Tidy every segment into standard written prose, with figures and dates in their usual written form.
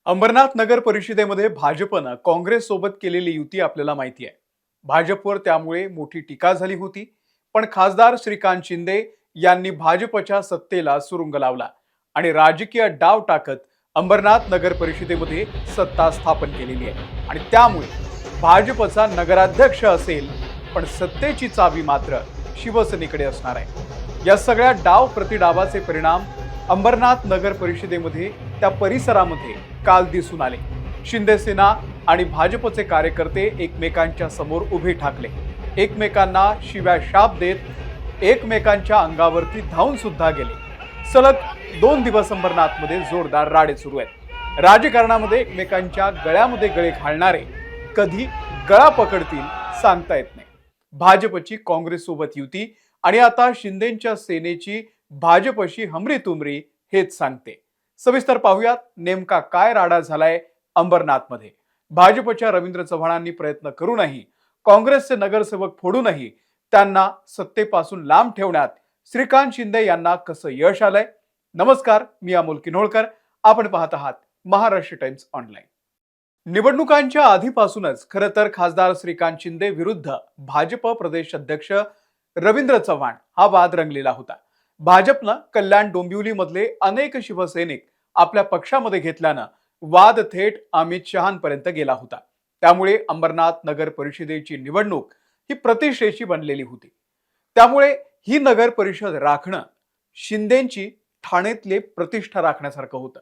अंबरनाथ नगर परिषदेमध्ये भाजपनं काँग्रेस सोबत केलेली युती आपल्याला माहिती आहे. भाजपवर त्यामुळे मोठी टीका झाली होती. पण खासदार श्रीकांत शिंदे यांनी भाजपच्या सत्तेला सुरुंग लावला आणि राजकीय डाव टाकत अंबरनाथ नगर परिषदेमध्ये सत्ता स्थापन केलेली आहे. आणि त्यामुळे भाजपचा नगराध्यक्ष असेल, पण सत्तेची चावी मात्र शिवसेनेकडे असणार आहे. या सगळ्या डाव प्रतिडावाचे परिणाम अंबरनाथ नगर परिषदेमध्ये त्या परिसरामध्ये काल दिसून आले. शिंदे सेना आणि भाजपचे कार्यकर्ते एकमेकांच्या समोर उभे ठाकले, एकमेकांना शिव्या शाप देत एकमेकांच्या अंगावरती धावून सुद्धा गेले. सलग 2 दिवस अंबरनाथमध्ये जोरदार राडे सुरू आहेत. राजकारणामध्ये एकमेकांच्या गळ्यामध्ये गळे घालणारे कधी गळा पकडतील सांगता येत नाही. भाजपची काँग्रेस सोबत युती आणि आता शिंदेच्या सेनेची भाजपशी हमरीतुमरी हेच सांगते. सविस्तर पाहूयात नेमका काय राडा झालाय अंबरनाथमध्ये. भाजपच्या रवींद्र चव्हाणांनी प्रयत्न करूनही, काँग्रेसचे नगरसेवक फोडूनही त्यांना सत्तेपासून लांब ठेवण्यात श्रीकांत शिंदे यांना कसं यश आलंय. नमस्कार, मी अमोल किन्होळकर. आपण पाहत आहात महाराष्ट्र टाइम्स ऑनलाईन. निवडणुकांच्या आधीपासूनच खरं तर खासदार श्रीकांत शिंदे विरुद्ध भाजप प्रदेश अध्यक्ष रवींद्र चव्हाण हा वाद रंगलेला होता. भाजपनं कल्याण डोंबिवलीमधले अनेक शिवसैनिक आपल्या पक्षामध्ये घेतल्यानं वाद थेट अमित शहांपर्यंत गेला होता. त्यामुळे अंबरनाथ नगर परिषदेची निवडणूक ही प्रतिष्ठेची बनलेली होती. त्यामुळे ही नगर परिषद राखणं शिंदेची ठाणेतले प्रतिष्ठा राखण्यासारखं होतं.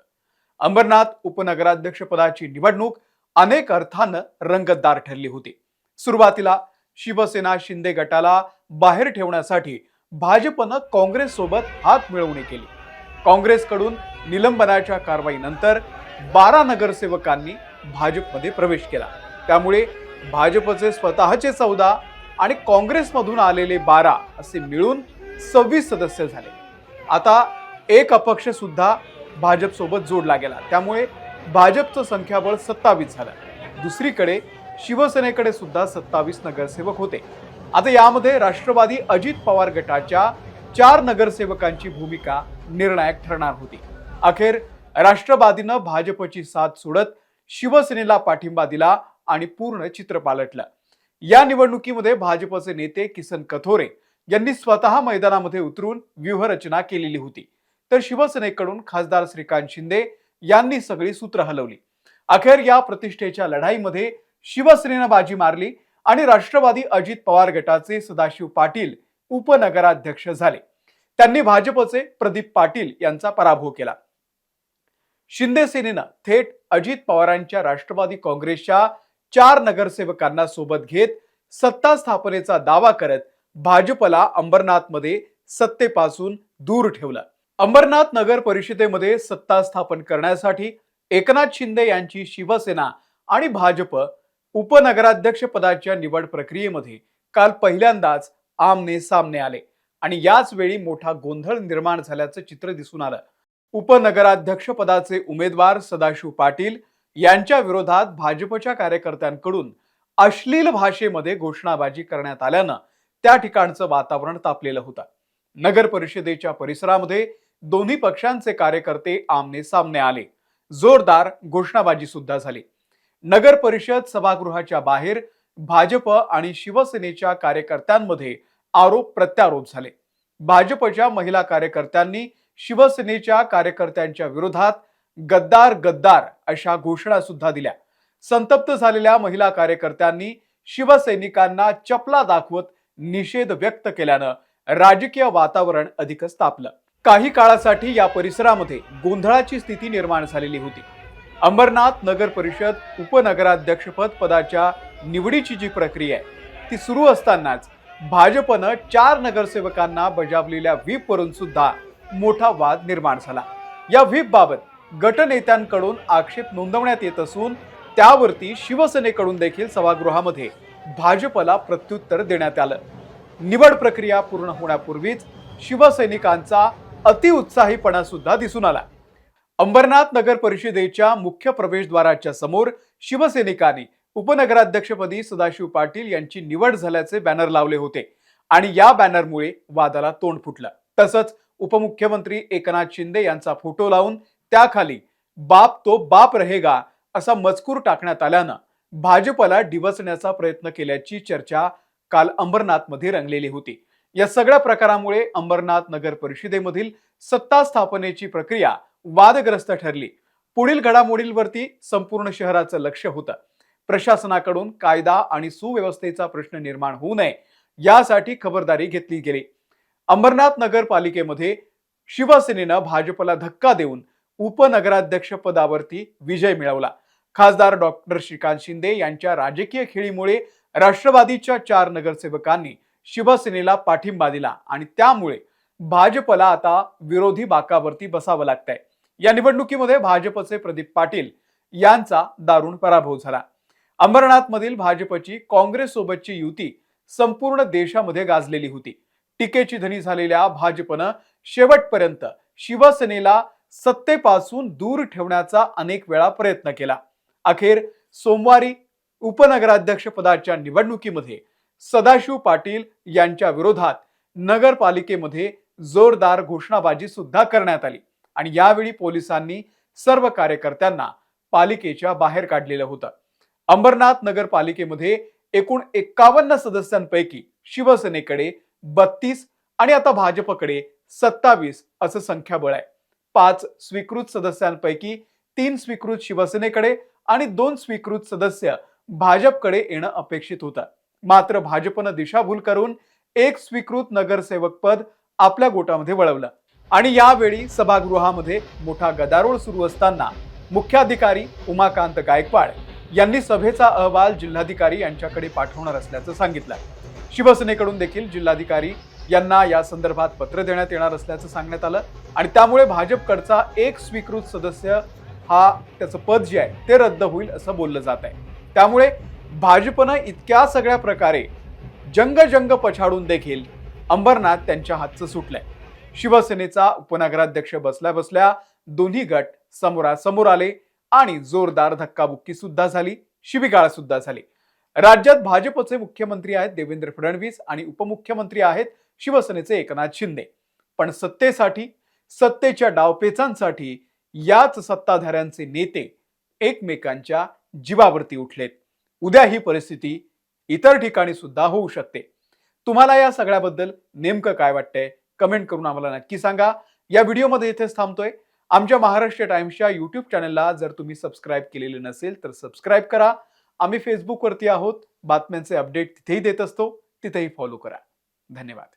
अंबरनाथ उपनगराध्यक्षपदाची निवडणूक अनेक अर्थानं रंगतदार ठरली होती. सुरुवातीला शिवसेना शिंदे गटाला बाहेर ठेवण्यासाठी भाजपनं काँग्रेस सोबत हात मिळवणी केली. काँग्रेसकडून निलंबनाच्या कारवाईनंतर 12 नगरसेवकांनी भाजपमध्ये प्रवेश केला. त्यामुळे भाजपचे स्वतःचे 14 आणि काँग्रेसमधून आलेले 12 असे मिळून 26 सदस्य झाले. आता एक अपक्ष सुद्धा भाजप सोबत जोडला गेला. त्यामुळे भाजपचं संख्याबळ 27 झालं. दुसरीकडे शिवसेनेकडे सुद्धा 27 नगरसेवक होते. आता यामध्ये राष्ट्रवादी अजित पवार गटाच्या 4 नगरसेवकांची भूमिका निर्णायक ठरणार होती. अखेर राष्ट्रवादीनं भाजपची साथ सोडत शिवसेनेला पाठिंबा दिला आणि पूर्ण चित्र पालटलं. या निवडणुकीमध्ये भाजपचे नेते किसन कथोरे यांनी स्वतः मैदानामध्ये उतरून व्यूहरचना केलेली होती, तर शिवसेनेकडून खासदार श्रीकांत शिंदे यांनी सगळी सूत्र हलवली. अखेर या प्रतिष्ठेच्या लढाईमध्ये शिवसेनेनं बाजी मारली आणि राष्ट्रवादी अजित पवार गटाचे सदाशिव पाटील उपनगराध्यक्ष झाले. त्यांनी भाजपचे प्रदीप पाटील यांचा पराभव केला. शिंदे सेनेनं थेट अजित पवारांच्या राष्ट्रवादी काँग्रेसच्या 4 नगरसेवकांना सोबत घेत सत्ता स्थापनेचा दावा करत भाजपला अंबरनाथमध्ये सत्तेपासून दूर ठेवलं. अंबरनाथ नगर परिषदेमध्ये सत्ता स्थापन करण्यासाठी एकनाथ शिंदे यांची शिवसेना आणि भाजप उपनगराध्यक्ष पदाच्या निवड प्रक्रियेमध्ये काल पहिल्यांदाच आमने सामने आले आणि याच वेळी मोठा गोंधळ निर्माण झाल्याचं चित्र दिसून आलं. उपनगराध्यक्ष पदाचे उमेदवार सदाशिव पाटील यांच्या विरोधात भाजपच्या कार्यकर्त्यांकडून अश्लील भाषेमध्ये घोषणाबाजी करण्यात आल्यानं त्या ठिकाणचं वातावरण तापलेलं होतं. नगर परिषदेच्या परिसरामध्ये दोन्ही पक्षांचे कार्यकर्ते आमने सामने आले. जोरदार घोषणाबाजी सुद्धा झाली. नगर परिषद सभागृहाच्या बाहेर भाजप आणि शिवसेनेच्या कार्यकर्त्यांमध्ये आरोप प्रत्यारोप झाले. भाजपच्या महिला कार्यकर्त्यांनी शिवसेनेच्या कार्यकर्त्यांच्या विरोधात गद्दार गद्दार अशा घोषणा सुद्धा दिल्या. संतप्त झालेल्या महिला कार्यकर्त्यांनी शिवसैनिकांना चपला दाखवत निषेध व्यक्त केल्यानं राजकीय वातावरण अधिकच तापलं. काही काळासाठी या परिसरामध्ये गोंधळाची स्थिती निर्माण झालेली होती. अंबरनाथ नगर परिषद उपनगराध्यक्षपद पदाच्या निवडीची जी प्रक्रिया आहे ती सुरू असतानाच भाजपनं 4 नगरसेवकांना बजावलेल्या व्हीप वरून सुद्धा मोठा वाद निर्माण झाला. या व्हीप बाबत गटनेत्यांकडून आक्षेप नोंदवण्यात येत असून त्यावरती शिवसेनेकडून देखील सभागृहामध्ये भाजपला प्रत्युत्तर देण्यात आलं. निवड प्रक्रिया पूर्ण होण्यापूर्वीच शिवसैनिकांचा अतिउत्साहीपणा सुद्धा दिसून आला. अंबरनाथ नगर परिषदेच्या मुख्य प्रवेशद्वाराच्या समोर शिवसैनिकांनी उपनगराध्यक्षपदी सदाशिव पाटील यांची निवड झाल्याचे बॅनर लावले होते आणि या बॅनरमुळे वादाला तोंड फुटलं. तसंच उपमुख्यमंत्री एकनाथ शिंदे यांचा फोटो लावून त्याखाली बाप तो बाप रहेगा असा मजकूर टाकण्यात आल्यानं भाजपला डिवचण्याचा प्रयत्न केल्याची चर्चा काल अंबरनाथमध्ये रंगलेली होती. या सगळ्या प्रकारामुळे अंबरनाथ नगर परिषदेमधील सत्ता स्थापनेची प्रक्रिया वादग्रस्त ठरली. पुढील घडामोडींवरती संपूर्ण शहराचं लक्ष होतं. प्रशासनाकडून कायदा आणि सुव्यवस्थेचा प्रश्न निर्माण होऊ नये यासाठी खबरदारी घेतली गेली. अंबरनाथ नगरपालिकेमध्ये शिवसेनेनं भाजपला धक्का देऊन उपनगराध्यक्ष पदावरती विजय मिळवला. खासदार डॉक्टर श्रीकांत शिंदे यांच्या राजकीय खेळीमुळे राष्ट्रवादीच्या 4 नगरसेवकांनी शिवसेनेला पाठिंबा दिला आणि त्यामुळे भाजपला आता विरोधी बाकावरती बसावं लागतंय. या निवडणुकीमध्ये भाजपचे प्रदीप पाटील यांचा दारुण पराभव झाला. अंबरनाथ मधील भाजपची काँग्रेस सोबतची युती संपूर्ण देशामध्ये गाजलेली होती. टीकेची धनी झालेल्या भाजपनं शेवटपर्यंत शिवसेनेला सत्तेपासून दूर ठेवण्याचा अनेक वेळा प्रयत्न केला. अखेर सोमवारी उपनगराध्यक्ष पदाच्या निवडणुकीमध्ये सदाशिव पाटील यांच्या विरोधात नगरपालिकेमध्ये जोरदार घोषणाबाजी सुद्धा करण्यात आली आणि यावेळी पोलिसांनी सर्व कार्यकर्त्यांना पालिकेच्या बाहेर काढलेलं होतं. अंबरनाथ नगरपालिकेमध्ये एकूण 51 सदस्यांपैकी शिवसेनेकडे 32 आणि आता भाजपकडे 27 असं संख्याबळ आहे. 5 स्वीकृत सदस्यांपैकी 3 स्वीकृत शिवसेनेकडे आणि 2 स्वीकृत सदस्य भाजपकडे येणं अपेक्षित होतं. मात्र भाजपनं दिशाभूल करून 1 स्वीकृत नगरसेवक पद आपल्या गोटामध्ये वळवलं आणि यावेळी सभागृहामध्ये मोठा गदारोळ सुरू असताना मुख्याधिकारी उमाकांत गायकवाड यांनी सभेचा अहवाल जिल्हाधिकारी यांच्याकडे पाठवणार असल्याचं सांगितलं. शिवसेनेकडून देखील जिल्हाधिकारी यांना या संदर्भात पत्र देण्यात येणार असल्याचं सांगण्यात आलं आणि त्यामुळे भाजपकडचा 1 स्वीकृत सदस्य हा त्याचं पद जे आहे ते रद्द होईल असं बोललं जात आहे. त्यामुळे भाजपनं इतक्या सगळ्या प्रकारे जंग पछाडून देखील अंबरनाथ त्यांच्या हातचं सुटलंय. शिवसेनेचा उपनगराध्यक्ष बसल्या दोन्ही गट समोरासमोर आले आणि जोरदार धक्काबुक्की सुद्धा झाली, शिवीगाळ सुद्धा झाली. राज्यात भाजपचे मुख्यमंत्री आहेत देवेंद्र फडणवीस आणि उपमुख्यमंत्री आहेत शिवसेनेचे एकनाथ शिंदे. पण सत्तेसाठी, सत्तेच्या डावपेचांसाठी याच सत्ताधाऱ्यांचे नेते एकमेकांच्या जीवावरती उठलेत. उद्या ही परिस्थिती इतर ठिकाणी सुद्धा होऊ शकते. तुम्हाला या सगळ्याबद्दल नेमकं काय वाटतंय कमेंट करून आम्हाला नक्की सांगा. या व्हिडिओमध्ये इथेच थांबतोय. आमच्या महाराष्ट्र टाइम्सच्या YouTube चॅनलला जर तुम्ही सबस्क्राईब केलेले नसेल तर सबस्क्राईब करा. आम्ही फेसबुकवरती आहोत, बातम्यांचे अपडेट तिथेही देत असतो, तिथेही फॉलो करा. धन्यवाद.